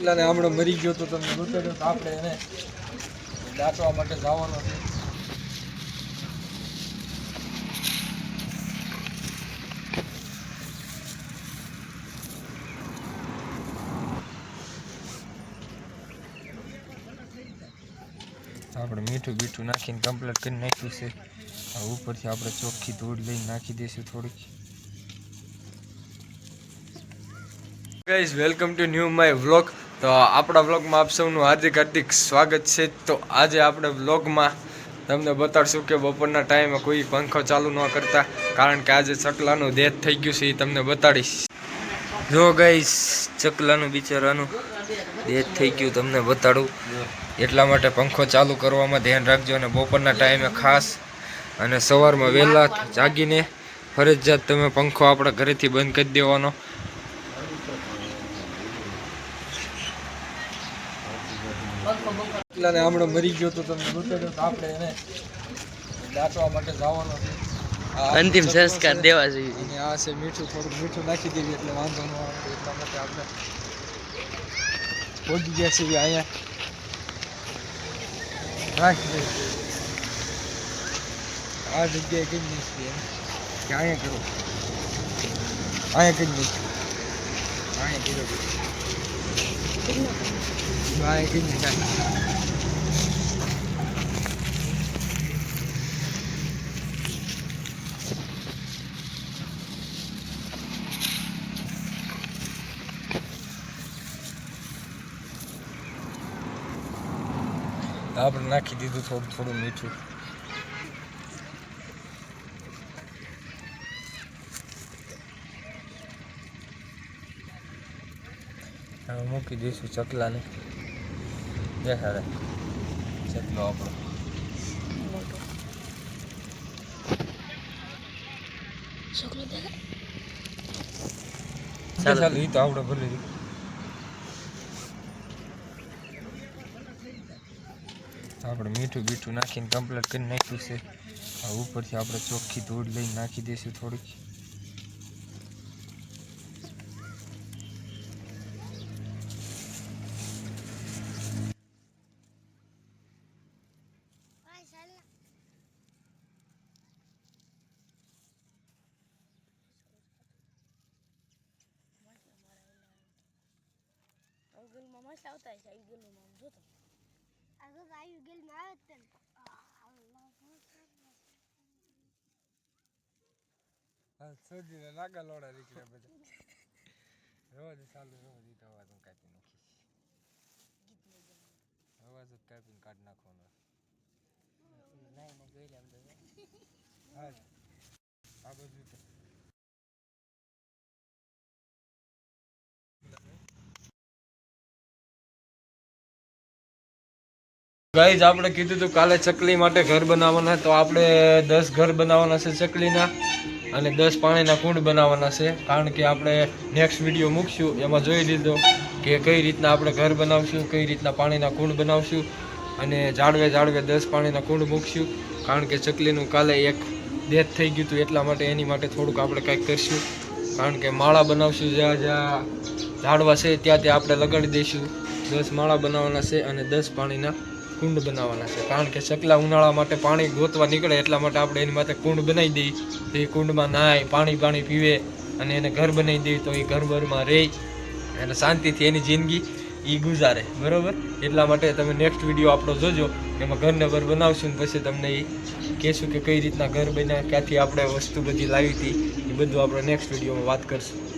ને હમણાં મરી ગયો તો તમને બતાવ્યો તો આપણે એને દાટવા માટે જવાનો છે. આપણે મીઠું બીઠું નાખીને કમ્પ્લીટ કરી નાખ્યું છે. ઉપરથી આપણે ચોખ્ખી ધૂળ લઈને નાખી દઈશું થોડીક. Guys welcome to new my vlog. તો આપણા વ્લોગમાં આપ સૌનું હાર્દિક હાર્દિક સ્વાગત છે. તો આજે આપણે વ્લોગમાં તમને બતાડશું કે બપોરના ટાઈમે કોઈ પંખો ચાલુ ન કરતા, કારણ કે આજે ચકલાનું ડેથ થઈ ગયું છે. એ તમને બતાડીશ. જો ગાઈઝ ચકલાનું બિચારાનું ડેથ થઈ ગયું તમને બતાડું, એટલા માટે પંખો ચાલુ કરવામાં ધ્યાન રાખજો. અને બપોરના ટાઈમે ખાસ અને સવારમાં વહેલા જાગીને ફરજિયાત તમે પંખો આપણા ઘરેથી બંધ કરી દેવાનો. ને હમણાં મરી ગયો તો તમને બતાવ્યો તો આપણે એને દાટવા માટે જવાનો છે. અંતિમ સંસ્કાર દેવા જોઈએ. અને આ છે મીઠું, થોડુંક મીઠું નાખી દેવી એટલે વાંધો ન આવે. એટલા માટે આપણે પહોંચી ગયા છીએ અહીંયા. રાખી દે આ જગ્યાએ કઈ નહીં કે અહીંયા કરો, અહીંયા કઈ નહીં, અહીંયા કર્યો અહીંયા કઈ નહીં. આપણે નાખી દીધું થોડું થોડું મીઠું. હવે મૂકી દઈશું ચકલાને. દેખાડે ચકલો આપણો. ચાલો એ તો આપણે ભરી દીધું. આપણે મીઠું બીઠું નાખીને કમ્પ્લીટ કરી નાખ્યું છે. ઉપરથી આપણે ચોખ્ખી ધૂળ લઈને નાખી દઈશું થોડીક. સોજીને નાગા લોડા નીકળે બધા. રોજ ચાલુ રોજ ઈ અવાજ હું કાપી નાખીશ. અવાજ જ કાપીને કાઢી નાખવાનો. હા આ બધું તો ગાઈઝ આપણે કીધું હતું કાલે ચકલી માટે ઘર બનાવવાના, તો આપણે 10 ઘર બનાવવાના છે ચકલીના, અને 10 પાણીના કુંડ બનાવવાના છે. કારણ કે આપણે નેક્સ્ટ વિડીયો મૂકશું એમાં જોઈ લીધો કે કઈ રીતના આપણે ઘર બનાવશું, કઈ રીતના પાણીના કુંડ બનાવશું, અને જાળવે 10 પાણીના કુંડ મૂકશું. કારણ કે ચકલીનું કાલે એક ડેથ થઈ ગયું હતું, એટલા માટે એની માટે થોડુંક આપણે કંઈક કરશું. કારણ કે માળા બનાવશું, જ્યાં જ્યાં ઝાડવા છે ત્યાં ત્યાં આપણે લગાડી દઈશું. 10 માળા બનાવવાના છે અને 10 પાણીના કુંડ બનાવવાના છે. કારણ કે ચકલા ઉનાળા માટે પાણી ગોતવા નીકળે, એટલા માટે આપણે એની માટે કુંડ બનાવી દઈએ. તો એ કુંડમાં નાય, પાણી પીવે, અને એને ઘર બનાવી દઈએ તો એ ઘરમાં રહે અને શાંતિથી એની જિંદગી એ ગુજારે. બરાબર? એટલા માટે તમે નેક્સ્ટ વિડીયો આપણો જોજો, એમાં ઘરને ઘર બનાવશું ને પછી તમને એ કહેશું કે કઈ રીતના ઘર બન્યા, ક્યાંથી આપણે વસ્તુ બધી લાવી હતી, એ બધું આપણે નેક્સ્ટ વિડીયોમાં વાત કરશું.